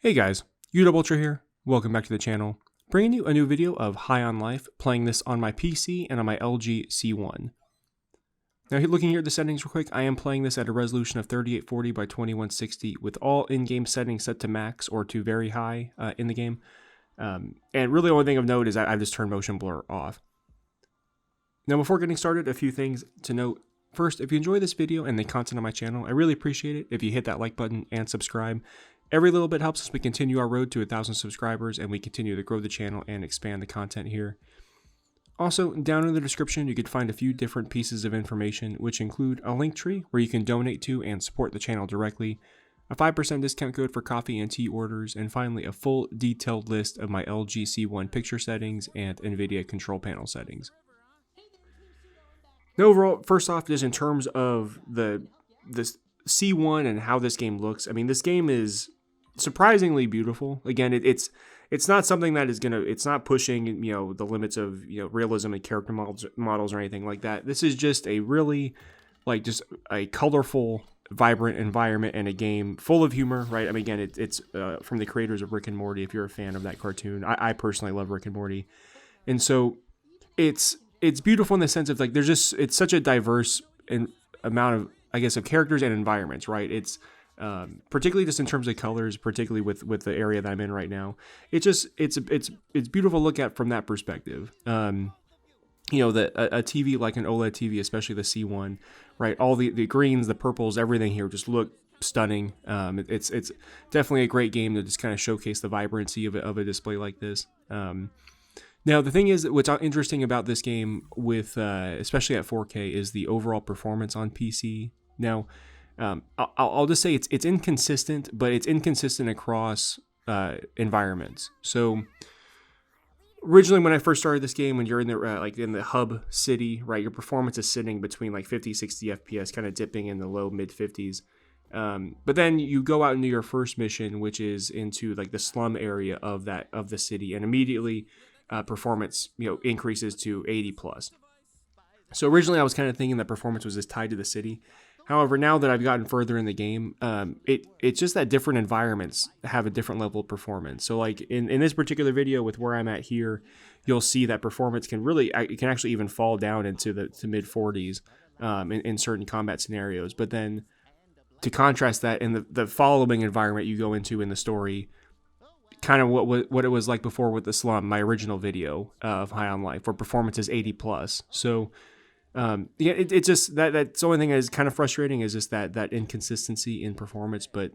Hey guys, Udub here. Welcome back to the channel. Bringing you a new video of High on Life, playing this on my PC and on my LG C1. Now looking here at the settings real quick, I am playing this at a resolution of 3840 by 2160 with all in-game settings set to max or to very high in the game. And really the only thing of note is I've just turned motion blur off. Now before getting started, a few things to note. First, if you enjoy this video and the content on my channel, I really appreciate it if you hit that like button and subscribe. Every little bit helps as we continue our road to 1,000 subscribers and we continue to grow the channel and expand the content here. Also, down in the description, you can find a few different pieces of information, which include a link tree where you can donate to and support the channel directly, a 5% discount code for coffee and tea orders, and finally a full detailed list of my LG C1 picture settings and NVIDIA Control Panel settings. Now overall, first off, just in terms of this C1 and how this game looks, I mean, this game is surprisingly beautiful. Again, it's not something that is it's not pushing, the limits of, realism and character models or anything like that. This is just a really, just a colorful, vibrant environment and a game full of humor, right? I mean, again, it's from the creators of Rick and Morty, if you're a fan of that cartoon. I personally love Rick and Morty. And so it's beautiful in the sense of, it's such a diverse amount of, I guess, of characters and environments, right? It's particularly just in terms of colors, particularly with the area that I'm in right now. It's beautiful to look at from that perspective. A TV like an OLED TV, especially the C1, right? All the greens, the purples, everything here just look stunning. It's definitely a great game to just kind of showcase the vibrancy of a display like this. Now, the thing is, what's interesting about this game, with especially at 4K, is the overall performance on PC. Now, I'll just say it's inconsistent, but it's inconsistent across environments. So, originally, when I first started this game, when you're in the in the hub city, right, your performance is sitting between 50, 60 FPS, kind of dipping in the low mid 50s. But then you go out into your first mission, which is into the slum area of the city, and immediately performance increases to 80 plus. So originally I was kind of thinking that performance was just tied to the city. However, now that I've gotten further in the game, it's just that different environments have a different level of performance. So in this particular video with where I'm at here, you'll see that performance can actually even fall down into the mid 40s in certain combat scenarios. But then to contrast that, in the following environment you go into in the story, kind of what it was like before with the slum, my original video of High on Life, where performance is 80 plus. So it's just that's the only thing that is kind of frustrating, is just that inconsistency in performance. But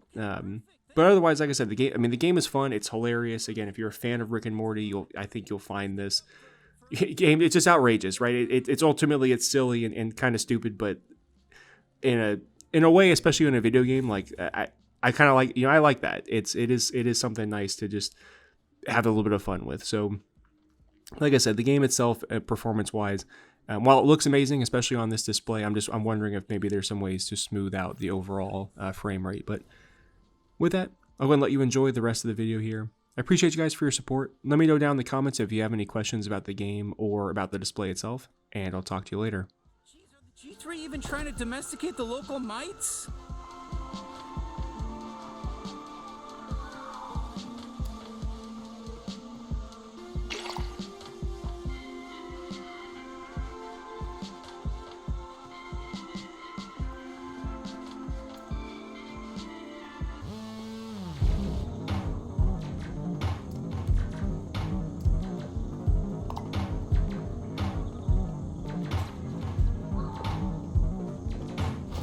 otherwise, like I said, the game is fun. It's hilarious. Again, if you're a fan of Rick and Morty, I think you'll find this game, it's just outrageous, right? It's ultimately silly and kind of stupid, but in a way, especially in a video game, I kind of like, I like that. It is something nice to just have a little bit of fun with. So, like I said, the game itself, performance-wise, while it looks amazing, especially on this display, I'm wondering if maybe there's some ways to smooth out the overall frame rate. But with that, I'm going to let you enjoy the rest of the video here. I appreciate you guys for your support. Let me know down in the comments if you have any questions about the game or about the display itself, and I'll talk to you later. Jeez, are the G3 even trying to domesticate the local mites?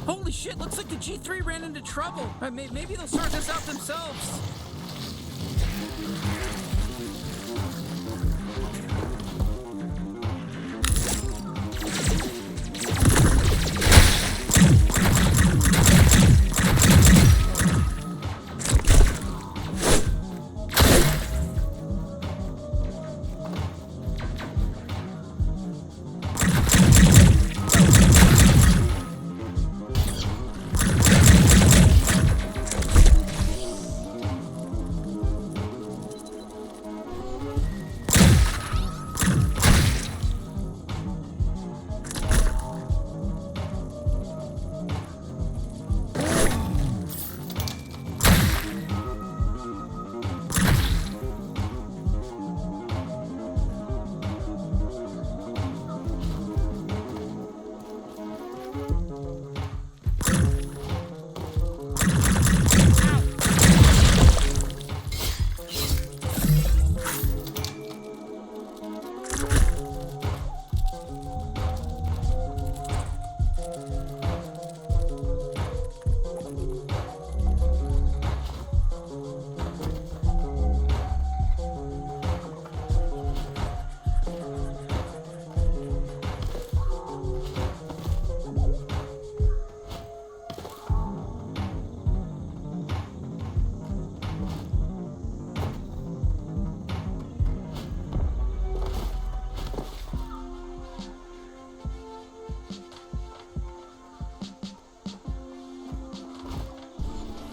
Holy shit, looks like the G3 ran into trouble. Maybe they'll sort this out themselves.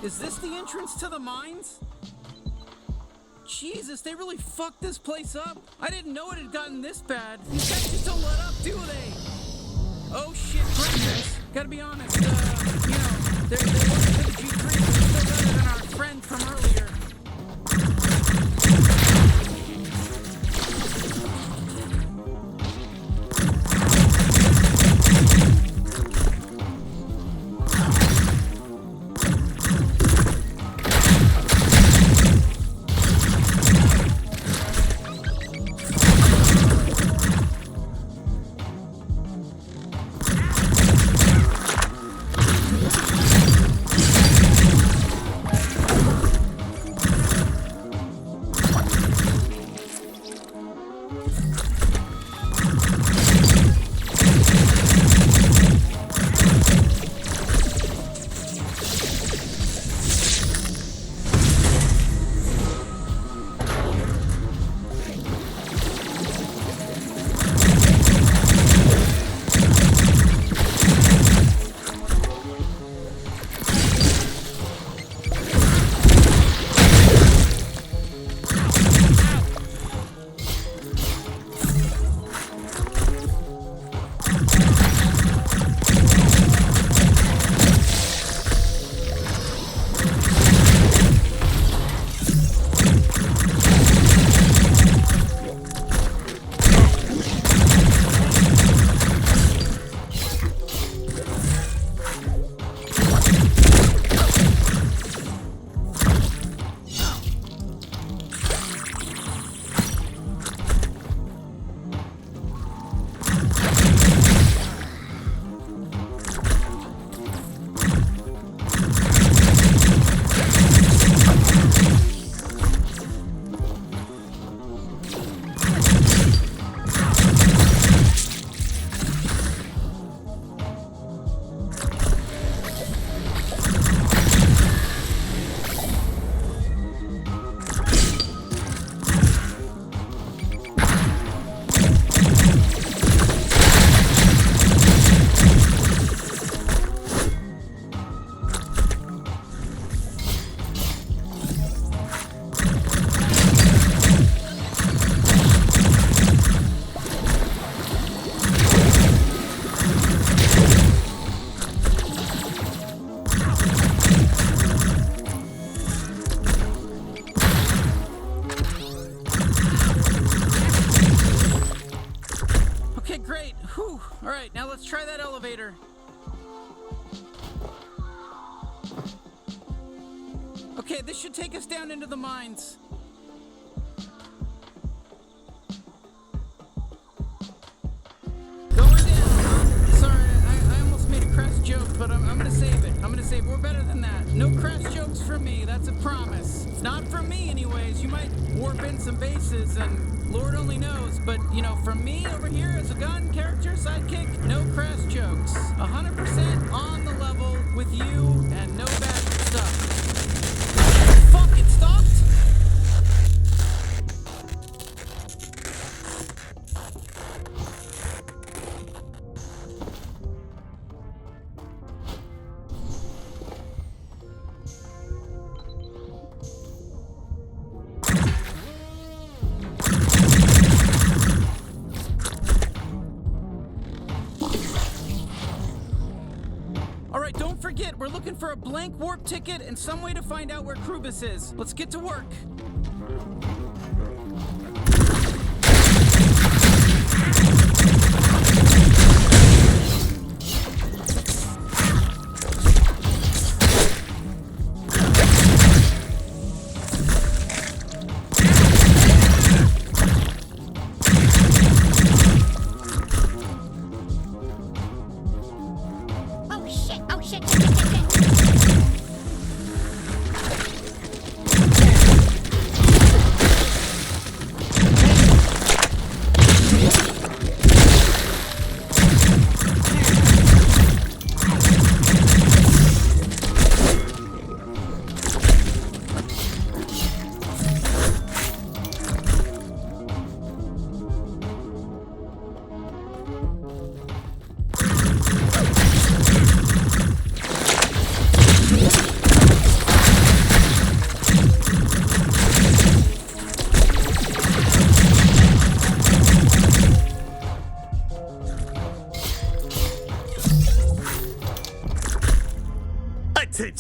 Is this the entrance to the mines? Jesus, they really fucked this place up. I didn't know it had gotten this bad. These guys just don't let up, do they? Oh shit, breakers. Gotta be honest, they're wasn't the G3, but still better than our friend from earlier. Alright, now let's try that elevator. Okay, this should take us down into the mines. Going down. Sorry, I almost made a crass joke, but I'm gonna save it. We're better than that. No crass jokes from me, that's a promise. Not from me anyways. You might warp in some bases and Lord only knows, but you know, from me over here as a gun character sidekick, no crass jokes. 100% on the level with you and no bad stuff. Fuck, it stopped? Don't forget, we're looking for a blank warp ticket and some way to find out where Krubis is. Let's get to work.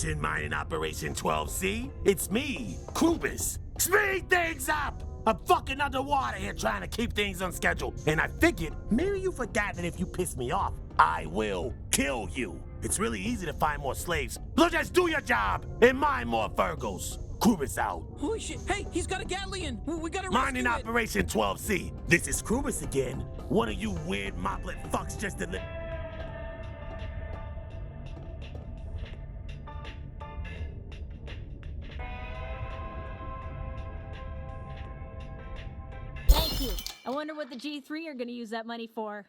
Attention, mining operation 12C. It's me, Krubis. Speed things up! I'm fucking underwater here trying to keep things on schedule. And I figured, maybe you forgot that if you piss me off, I will kill you. It's really easy to find more slaves. So just do your job and mine more Virgos. Krubis out. Holy shit! Hey, he's got a Gatlian. We gotta Mining rescue it. operation 12C. This is Krubis again. One of you weird moplet fucks just delivered. Thank you. I wonder what the G3 are going to use that money for.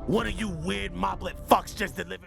One of you weird moplet fucks just delivered.